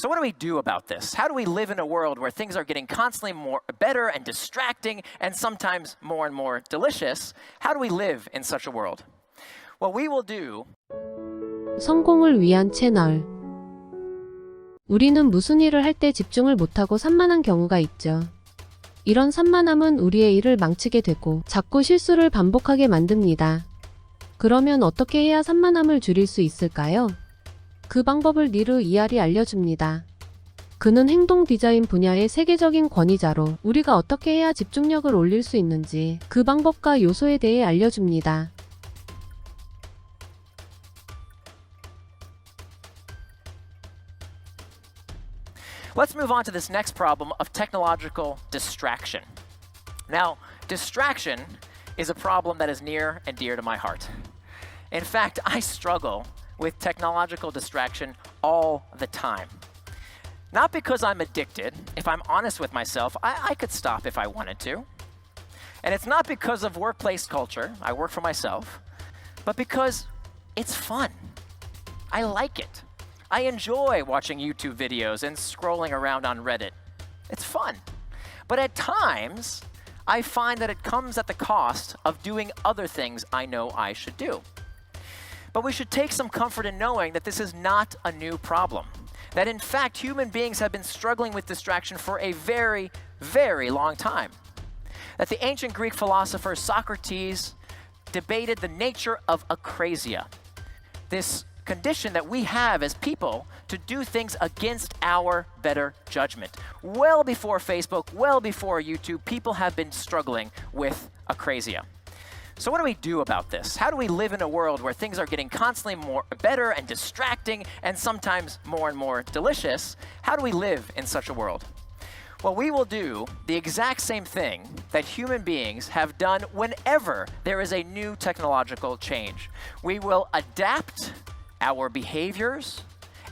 So what do we do about this? How do we live in a world where things are getting constantly better and distracting and sometimes more and more delicious? How do we live in such a world? What we will do. 성공을 위한 채널. 우리는 무슨 일을 할 때 집중을 못하고 산만한 경우가 있죠. 이런 산만함은 우리의 일을 망치게 되고 자꾸 실수를 반복하게 만듭니다. 그러면 어떻게 해야 산만함을 줄일 수 있을까요? 그 방법을 니르 이알이 알려줍니다. 그는 행동 디자인 분야의 세계적인 권위자로 우리가 어떻게 해야 집중력을 올릴 수 있는지 그 방법과 요소에 대해 알려줍니다. Let's move on to this next problem of technological distraction. Now, distraction is a problem that is near and dear to my heart. In fact, I struggle with technological distraction all the time. Not because I'm addicted. If I'm honest with myself, I could stop if I wanted to. And it's not because of workplace culture. I work for myself. But because it's fun. I like it. I enjoy watching YouTube videos and scrolling around on Reddit. It's fun. But at times, I find that it comes at the cost of doing other things I know I should do. But we should take some comfort in knowing that this is not a new problem. That in fact, human beings have been struggling with distraction for a very, very long time. That the ancient Greek philosopher Socrates debated the nature of akrasia. This condition that we have as people to do things against our better judgment. Well before Facebook, well before YouTube, people have been struggling with akrasia. So what do we do about this? How do we live in a world where things are getting constantly better and distracting and sometimes more and more delicious? How do we live in such a world? Well, we will do the exact same thing that human beings have done whenever there is a new technological change. We will adapt our behaviors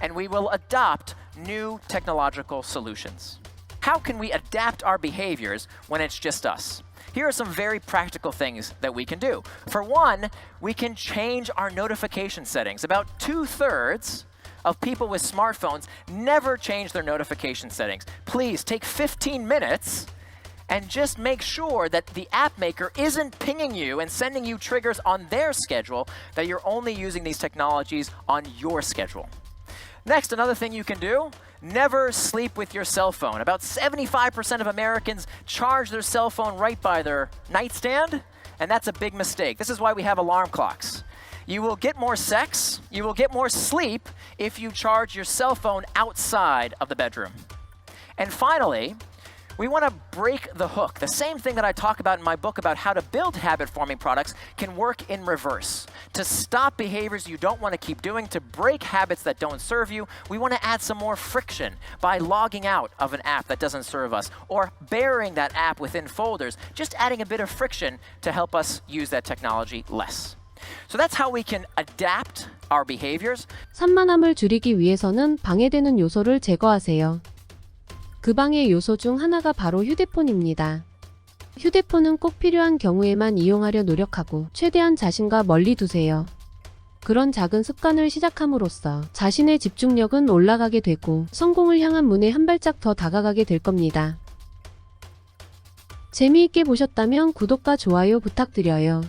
and we will adopt new technological solutions. How can we adapt our behaviors when it's just us? Here are some very practical things that we can do. For one, we can change our notification settings. About 2/3 of people with smartphones never change their notification settings. Please take 15 minutes and just make sure that the app maker isn't pinging you and sending you triggers on their schedule, that you're only using these technologies on your schedule. Next, another thing you can do, never sleep with your cell phone. About 75% of Americans charge their cell phone right by their nightstand, and that's a big mistake. This is why we have alarm clocks. You will get more sex, you will get more sleep if you charge your cell phone outside of the bedroom. And finally, we want to break the hook. The same thing that I talk about in my book about how to build habit-forming products can work in reverse. To stop behaviors you don't want to keep doing, to break habits that don't serve you, we want to add some more friction by logging out of an app that doesn't serve us or burying that app within folders, just adding a bit of friction to help us use that technology less. So that's how we can adapt our behaviors. 산만함을 줄이기 위해서는 방해되는 요소를 제거하세요. 그 방해 요소 중 하나가 바로 휴대폰입니다. 휴대폰은 꼭 필요한 경우에만 이용하려 노력하고 최대한 자신과 멀리 두세요. 그런 작은 습관을 시작함으로써 자신의 집중력은 올라가게 되고 성공을 향한 문에 한 발짝 더 다가가게 될 겁니다. 재미있게 보셨다면 구독과 좋아요 부탁드려요.